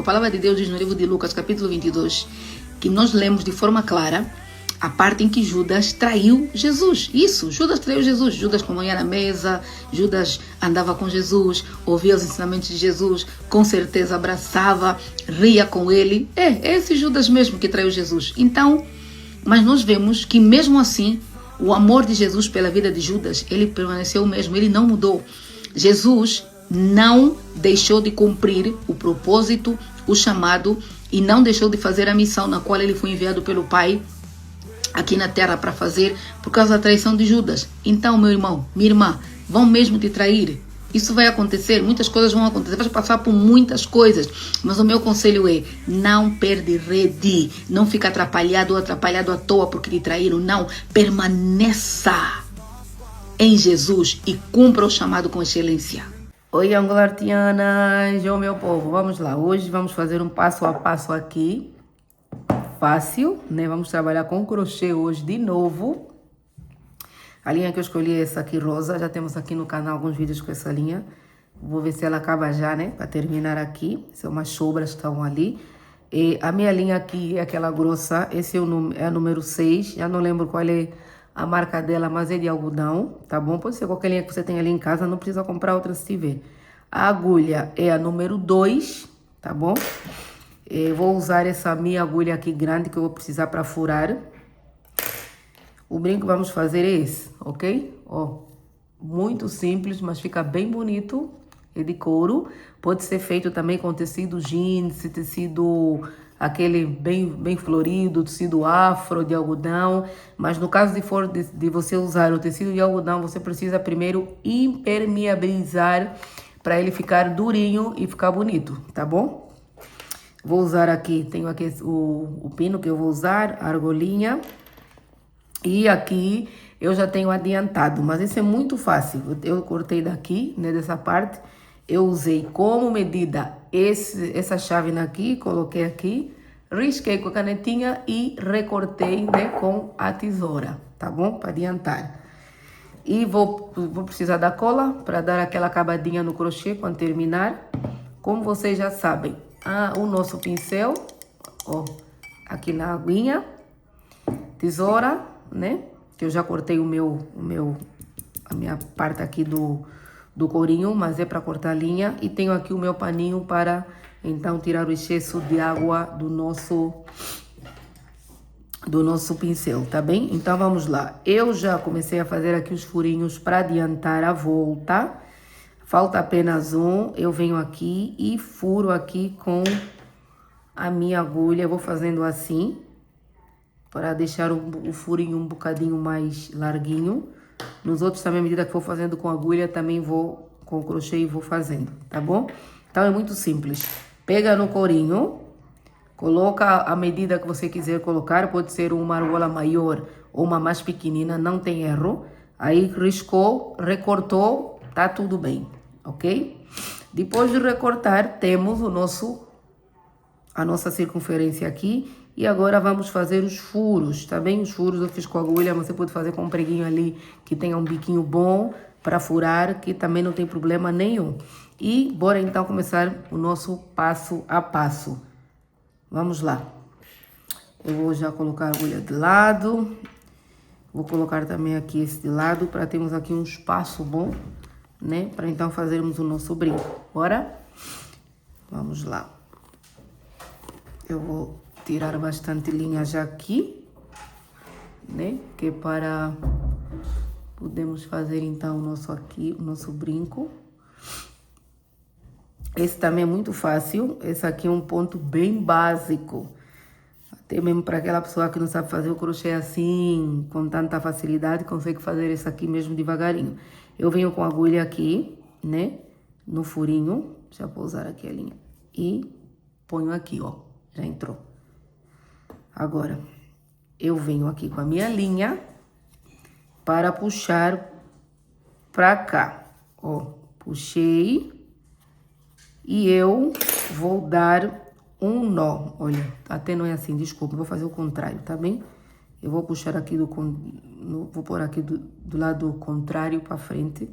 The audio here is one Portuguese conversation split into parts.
A palavra de Deus diz no livro de Lucas, capítulo 22, que nós lemos de forma clara a parte em que Judas traiu Jesus. Isso, Judas traiu Jesus. Judas comia na mesa, Judas andava com Jesus, ouvia os ensinamentos de Jesus, com certeza abraçava, ria com ele. É esse Judas mesmo que traiu Jesus. Então, mas nós vemos que mesmo assim, o amor de Jesus pela vida de Judas, ele permaneceu o mesmo, ele não mudou. Jesus não deixou de cumprir o propósito, o chamado, e não deixou de fazer a missão na qual ele foi enviado pelo Pai aqui na terra para fazer, por causa da traição de Judas. Então, meu irmão, minha irmã, vão mesmo te trair. Isso vai acontecer, muitas coisas vão acontecer, vai passar por muitas coisas, mas o meu conselho é, não perde rede, não fica atrapalhado ou atrapalhado à toa porque te traíram, não, permaneça em Jesus e cumpra o chamado com excelência. Oi, angulartianas, ô meu povo, vamos lá, hoje vamos fazer um passo a passo aqui, fácil, né? Vamos trabalhar com crochê hoje de novo. A linha que eu escolhi é essa aqui, rosa. Já temos aqui no canal alguns vídeos com essa linha. Vou ver se ela acaba já, né? Para terminar aqui. São umas sobras que estão ali. E a minha linha aqui é aquela grossa. Esse é a número 6. Já não lembro qual é a marca dela, mas é de algodão, tá bom? Pode ser qualquer linha que você tenha ali em casa. Não precisa comprar outra se tiver. A agulha é a número 2, tá bom? Eu vou usar essa minha agulha aqui grande que eu vou precisar para furar. O brinco que vamos fazer é esse, ok? Ó, muito simples, mas fica bem bonito. É de couro. Pode ser feito também com tecido jeans, tecido aquele bem florido, tecido afro de algodão. Mas no caso de você usar o tecido de algodão, você precisa primeiro impermeabilizar para ele ficar durinho e ficar bonito, tá bom? Vou usar aqui, tenho aqui o pino que eu vou usar, a argolinha. E aqui eu já tenho adiantado, mas isso é muito fácil. Eu cortei daqui, né, dessa parte. Eu usei como medida essa chave aqui, coloquei aqui, risquei com a canetinha e recortei, né, com a tesoura, tá bom? Para adiantar. E vou precisar da cola para dar aquela acabadinha no crochê quando terminar. Como vocês já sabem, o nosso pincel, ó, aqui na aguinha, tesoura, né? Que eu já cortei a minha parte aqui do corinho, mas é para cortar a linha. E tenho aqui o meu paninho para, então, tirar o excesso de água do nosso pincel, tá bem? Então, vamos lá. Eu já comecei a fazer aqui os furinhos para adiantar a volta. Falta apenas um. Eu venho aqui e furo aqui com a minha agulha. Eu vou fazendo assim, para deixar o furinho um bocadinho mais larguinho. Nos outros também, à medida que for fazendo com a agulha, também vou com o crochê e vou fazendo, tá bom? Então é muito simples. Pega no corinho, coloca a medida que você quiser colocar, pode ser uma argola maior ou uma mais pequenina, não tem erro. Aí riscou, recortou, tá tudo bem, ok? Depois de recortar, temos a nossa circunferência aqui. E agora vamos fazer os furos, tá bem? Os furos eu fiz com agulha, mas você pode fazer com um preguinho ali que tenha um biquinho bom para furar, que também não tem problema nenhum. E bora então começar o nosso passo a passo. Vamos lá. Eu vou já colocar a agulha de lado. Vou colocar também aqui esse de lado para termos aqui um espaço bom, né? Para então fazermos o nosso brinco. Bora? Vamos lá. Eu vou tirar bastante linha já aqui, né? Que é para podemos fazer então o nosso brinco. Esse também é muito fácil. Esse aqui é um ponto bem básico. Até mesmo para aquela pessoa que não sabe fazer o crochê assim, com tanta facilidade, consegue fazer esse aqui mesmo devagarinho. Eu venho com a agulha aqui, né? No furinho. Já vou usar aqui a linha. E ponho aqui, ó. Já entrou. Agora, eu venho aqui com a minha linha para puxar pra cá. Ó, puxei e eu vou dar um nó. Olha, até não é assim, desculpa, vou fazer o contrário, tá bem? Eu vou puxar aqui vou pôr aqui do lado contrário para frente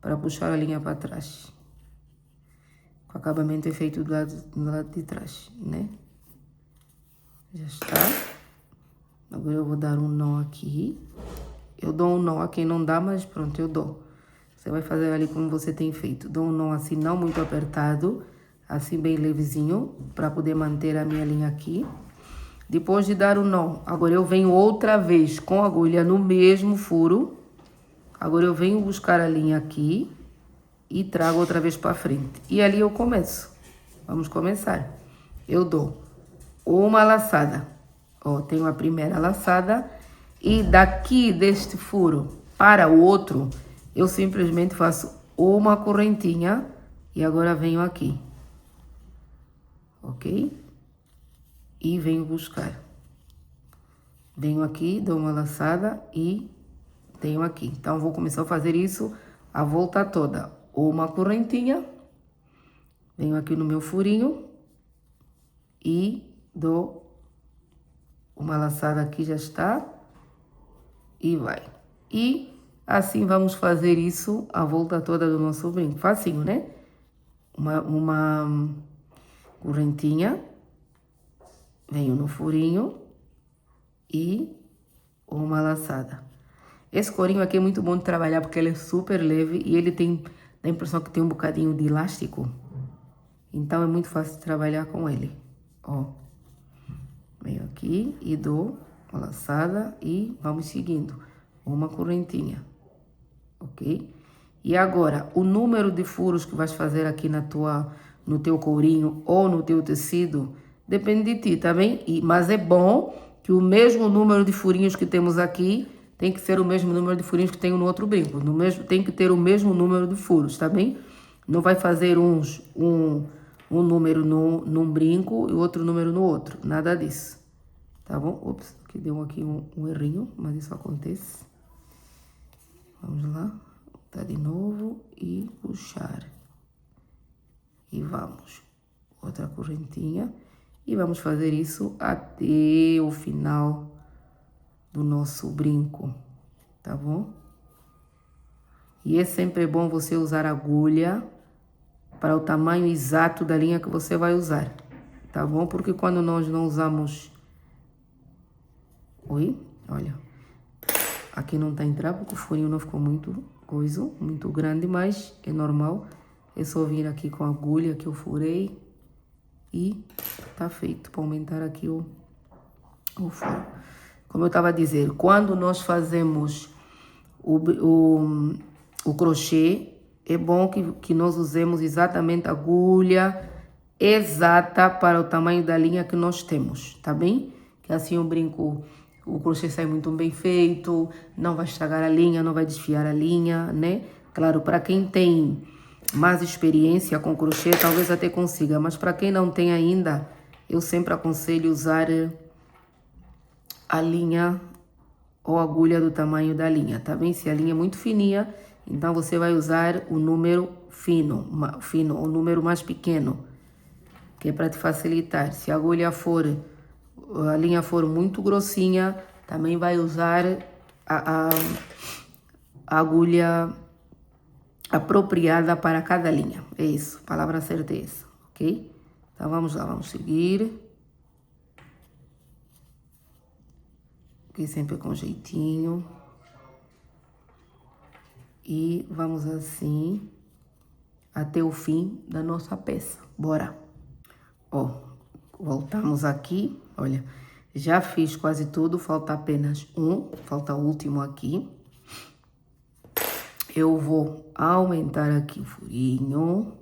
para puxar a linha para trás. O acabamento é feito do lado de trás, né? Já está. Agora eu vou dar um nó aqui. Eu dou um nó a quem não dá, mas pronto, eu dou. Você vai fazer ali como você tem feito. Dou um nó assim, não muito apertado, assim bem levezinho, para poder manter a minha linha aqui. Depois de dar o nó, agora eu venho outra vez com a agulha no mesmo furo. Agora eu venho buscar a linha aqui e trago outra vez para frente. E ali eu começo. Vamos começar. Eu dou uma laçada. Ó, tenho a primeira laçada. E daqui deste furo para o outro, eu simplesmente faço uma correntinha. E agora venho aqui. Ok? E venho buscar. Venho aqui, dou uma laçada e tenho aqui. Então, vou começar a fazer isso a volta toda. Uma correntinha. Venho aqui no meu furinho. E dou uma laçada aqui, já está. E vai. E assim vamos fazer isso a volta toda do nosso brinco. Facinho, né? Uma correntinha. Venho no furinho e uma laçada. Esse corinho aqui é muito bom de trabalhar porque ele é super leve e ele tem a impressão que tem um bocadinho de elástico. Então é muito fácil de trabalhar com ele. Ó, venho aqui e dou uma laçada e vamos seguindo. Uma correntinha, ok? E agora, o número de furos que vais fazer aqui no teu courinho ou no teu tecido, depende de ti, tá bem? Mas é bom que o mesmo número de furinhos que temos aqui tem que ser o mesmo número de furinhos que tenho no outro brinco. Tem que ter o mesmo número de furos, tá bem? Não vai fazer um número num brinco e outro número no outro. Nada disso. Tá bom? Ops, aqui deu aqui um errinho, mas isso acontece. Vamos lá. Tá de novo e puxar. E vamos. Outra correntinha. E vamos fazer isso até o final do nosso brinco, tá bom? E é sempre bom você usar agulha para o tamanho exato da linha que você vai usar, tá bom? Porque quando nós não usamos... Oi? Olha. Aqui não tá entrando porque o furinho não ficou muito grande, mas é normal. É só vir aqui com a agulha que eu furei. E tá feito para aumentar aqui o furo. Como eu estava a dizer, quando nós fazemos o crochê, é bom que nós usemos exatamente a agulha exata para o tamanho da linha que nós temos, tá bem? Que assim o crochê sai muito bem feito, não vai estragar a linha, não vai desfiar a linha, né? Claro, para quem tem mais experiência com crochê, talvez até consiga, mas para quem não tem ainda, eu sempre aconselho usar a linha ou agulha do tamanho da linha, tá bem? Se a linha é muito fininha, então você vai usar o número fino, o número mais pequeno, que é para te facilitar. Se a linha for muito grossinha, também vai usar a agulha apropriada para cada linha. É isso, a palavra certa é essa, ok? Então vamos lá, vamos seguir. Aqui sempre com jeitinho. E vamos assim até o fim da nossa peça. Bora! Ó, voltamos aqui, olha, já fiz quase tudo, falta apenas falta o último aqui. Eu vou aumentar aqui o furinho.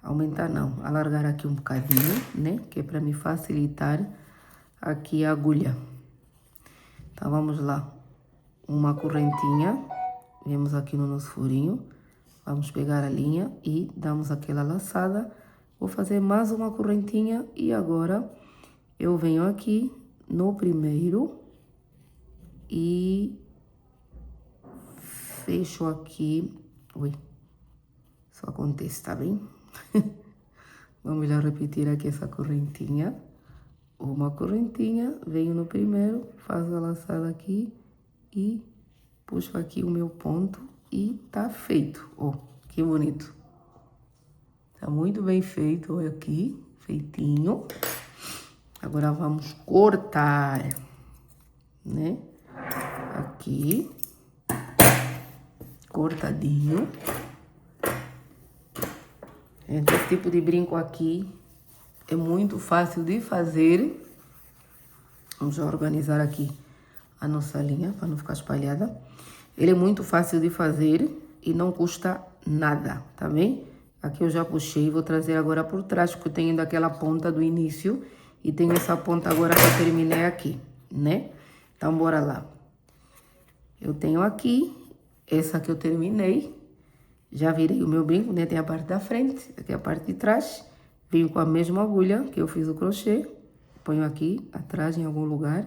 Aumentar não, alargar aqui um bocadinho, né? Que é para me facilitar aqui a agulha. Então, vamos lá. Uma correntinha. Vemos aqui no nosso furinho. Vamos pegar a linha e damos aquela laçada. Vou fazer mais uma correntinha e agora eu venho aqui no primeiro e fecho aqui. Ui, isso acontece, tá bem? Vamos lá repetir aqui essa correntinha. Uma correntinha, venho no primeiro, faço a laçada aqui e puxo aqui o meu ponto e tá feito. Ó, que bonito. Tá muito bem feito, olha aqui, feitinho. Agora vamos cortar, né? Aqui, cortadinho. Esse tipo de brinco aqui é muito fácil de fazer. Vamos já organizar aqui a nossa linha para não ficar espalhada. Ele é muito fácil de fazer e não custa nada, tá bem? Aqui eu já puxei, vou trazer agora por trás, porque eu tenho ainda aquela ponta do início e tenho essa ponta agora que eu terminei aqui, né? Então, bora lá. Eu tenho aqui, essa que eu terminei, já virei o meu brinco, né? Tem a parte da frente, aqui a parte de trás. Venho com a mesma agulha que eu fiz o crochê, ponho aqui atrás em algum lugar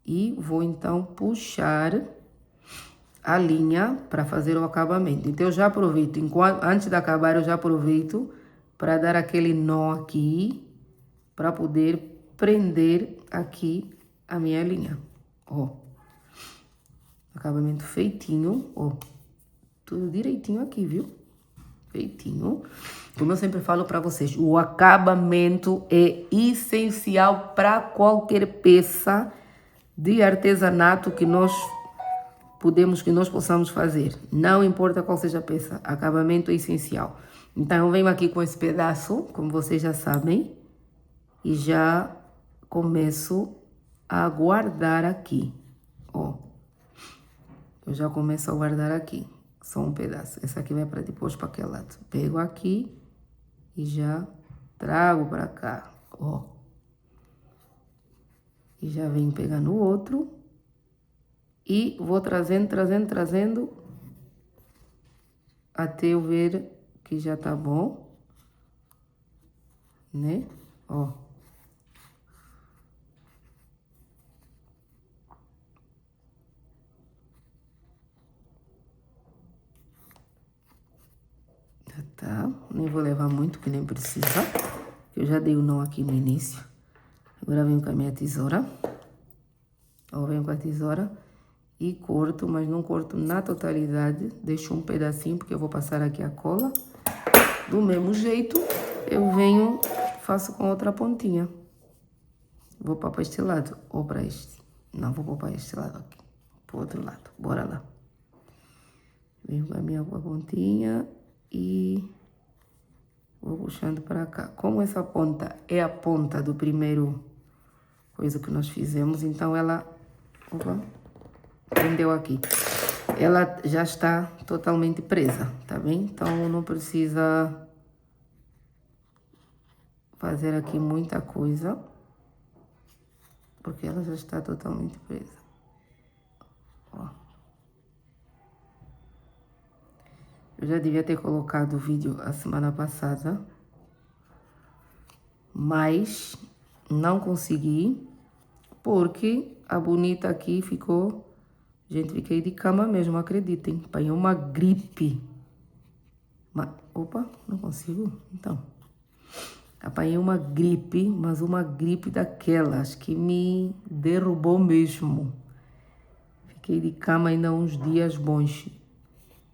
e vou então puxar a linha para fazer o acabamento. Então, eu já aproveito, antes de acabar, eu já aproveito para dar aquele nó aqui, para poder prender aqui a minha linha, ó. Acabamento feitinho, ó. Tudo direitinho aqui, viu? Feitinho. Como eu sempre falo para vocês, o acabamento é essencial para qualquer peça de artesanato que nós possamos fazer. Não importa qual seja a peça, acabamento é essencial. Então, eu venho aqui com esse pedaço, como vocês já sabem, e já começo a guardar aqui, ó. Eu já começo a guardar aqui, só um pedaço. Essa aqui vai para depois para aquele lado. Pego aqui e já trago para cá, ó. E já venho pegando o outro. E vou trazendo até eu ver que já tá bom, né? Ó. Já tá. Nem vou levar muito, que nem precisa. Eu já dei o nó aqui no início. Agora venho com a minha tesoura. Ó, venho com a tesoura. E corto, mas não corto na totalidade. Deixo um pedacinho, porque eu vou passar aqui a cola. Do mesmo jeito, eu venho, faço com outra pontinha. Vou para este lado ou para este? Não, vou para este lado aqui. Para o outro lado. Bora lá. Venho com a minha pontinha e vou puxando para cá. Como essa ponta é a ponta do primeiro coisa que nós fizemos, então ela... Opa, prendeu aqui. Ela já está totalmente presa, tá bem? Então, não precisa fazer aqui muita coisa, porque ela já está totalmente presa. Ó. Eu já devia ter colocado o vídeo a semana passada, mas não consegui, porque a bonita aqui ficou... Gente, fiquei de cama mesmo, acreditem. Apanhei uma gripe. Opa, não consigo? Então. Apanhei uma gripe, mas uma gripe daquelas que me derrubou mesmo. Fiquei de cama ainda uns dias bons.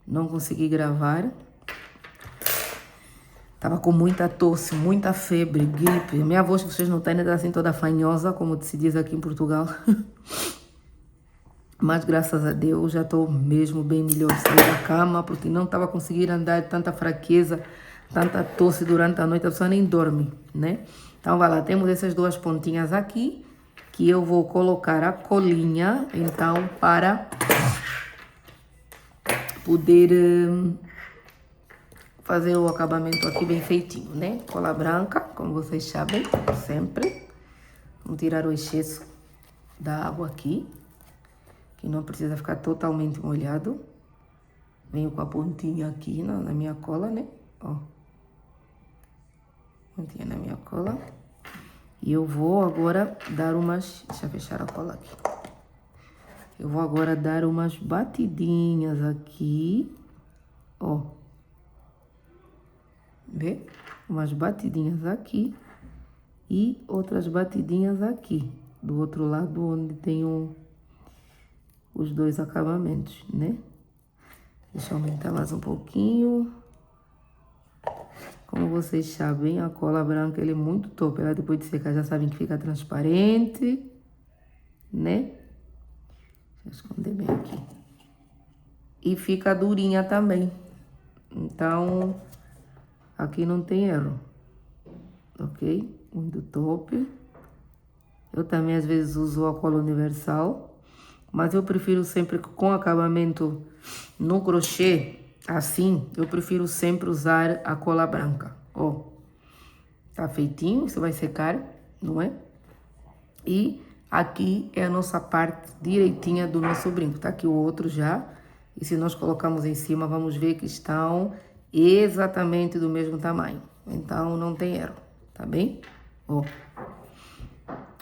Não consegui gravar. Tava com muita tosse, muita febre, gripe. Minha voz, vocês não têm, ainda assim toda fanhosa, como se diz aqui em Portugal. Mas graças a Deus já estou mesmo bem melhor. Saí da cama porque não estava conseguindo andar, tanta fraqueza, tanta tosse durante a noite, a pessoa nem dorme, né? Então vai lá, temos essas duas pontinhas aqui, que eu vou colocar a colinha, então, para poder fazer o acabamento aqui bem feitinho, né? Cola branca, como vocês sabem, sempre. Vamos tirar o excesso da água aqui, que não precisa ficar totalmente molhado. Venho com a pontinha aqui na minha cola, né? Ó. Pontinha na minha cola. E eu vou agora dar umas... Deixa eu fechar a cola aqui. Eu vou agora dar umas batidinhas aqui. Ó. Vê? Umas batidinhas aqui. E outras batidinhas aqui. Do outro lado, onde tem os dois acabamentos, né? Deixa eu aumentar mais um pouquinho. Como vocês sabem, a cola branca ele é muito top. Ela depois de secar já sabem que fica transparente, né? Deixa eu esconder bem aqui. E fica durinha também. Então, aqui não tem erro. Ok? Muito top. Eu também às vezes uso a cola universal. Mas eu prefiro sempre com acabamento no crochê. Assim, eu prefiro sempre usar a cola branca. Ó, tá feitinho, isso vai secar, não é? E aqui é a nossa parte direitinha do nosso brinco. Tá aqui o outro já. E se nós colocamos em cima, vamos ver que estão exatamente do mesmo tamanho. Então, não tem erro, tá bem? Ó.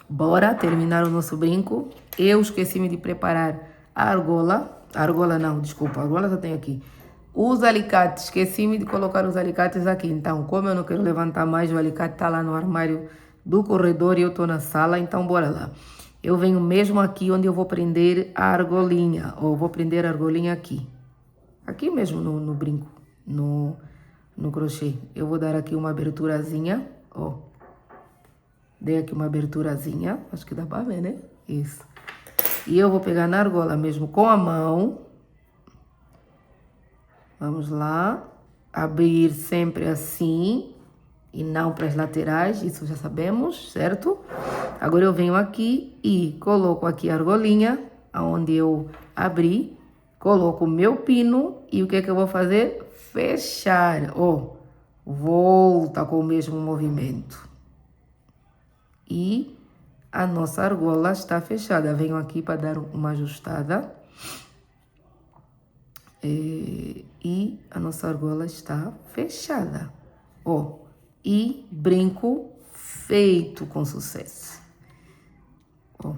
Bora terminar o nosso brinco. Eu esqueci-me de preparar a argola. A argola não, desculpa, a argola já tem aqui. Os alicates, esqueci-me de colocar os alicates aqui. Então, como eu não quero levantar mais, o alicate tá lá no armário do corredor e eu tô na sala, então bora lá. Eu venho mesmo aqui onde eu vou prender a argolinha. Ou vou prender a argolinha aqui. Aqui mesmo no brinco, no crochê. Eu vou dar aqui uma aberturazinha, ó. Dei aqui uma aberturazinha, acho que dá pra ver, né? Isso. E eu vou pegar na argola mesmo com a mão. Vamos lá. Abrir sempre assim. E não para as laterais, isso já sabemos, certo? Agora eu venho aqui e coloco aqui a argolinha, onde eu abri. Coloco o meu pino e o que é que eu vou fazer? Fechar. Ó, volta com o mesmo movimento. E a nossa argola está fechada. Venho aqui para dar uma ajustada. E a nossa argola está fechada. Ó, e brinco feito com sucesso. Ó,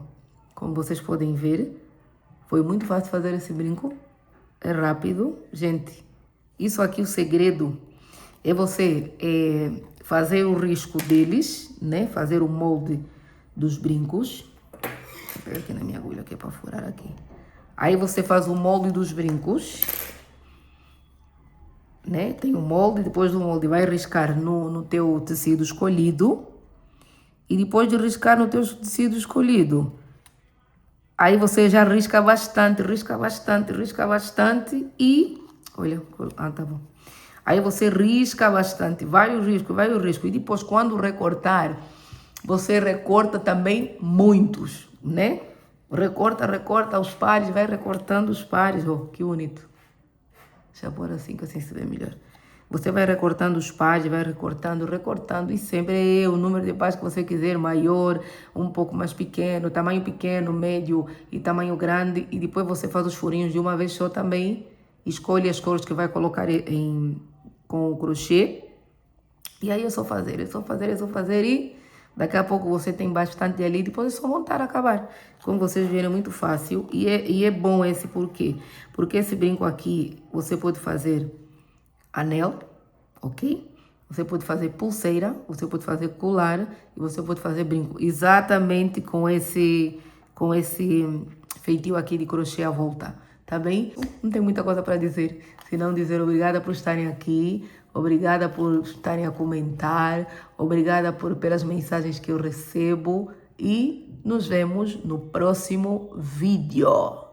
como vocês podem ver, foi muito fácil fazer esse brinco. É rápido. Gente, isso aqui, o segredo é você fazer o risco deles, né? Fazer o molde dos brincos. Vou pegar aqui na minha agulha aqui para furar aqui. Aí você faz o molde dos brincos, né? Tem o molde, depois do molde vai riscar no teu tecido escolhido. E depois de riscar no teu tecido escolhido, aí você já risca bastante e... Olha, tá bom. Aí você risca bastante, vai o risco. E depois, quando recortar, você recorta também muitos, né? Recorta os pares, vai recortando os pares. Oh, que bonito. Deixa eu pôr assim, que assim se vê melhor. Você vai recortando os pares, vai recortando. E sempre o número de pares que você quiser, maior, um pouco mais pequeno, tamanho pequeno, médio e tamanho grande. E depois você faz os furinhos de uma vez só também. Escolhe as cores que vai colocar com o crochê. E aí é só fazer e daqui a pouco você tem bastante ali. Depois é só montar, acabar. Como vocês viram, é muito fácil. E é bom esse por quê? Porque esse brinco aqui, você pode fazer anel, ok? Você pode fazer pulseira, você pode fazer colar e você pode fazer brinco. Exatamente com esse feitio aqui de crochê à volta. Tá bem? Não tem muita coisa para dizer, senão dizer obrigada por estarem aqui, obrigada por estarem a comentar, obrigada pelas mensagens que eu recebo e nos vemos no próximo vídeo.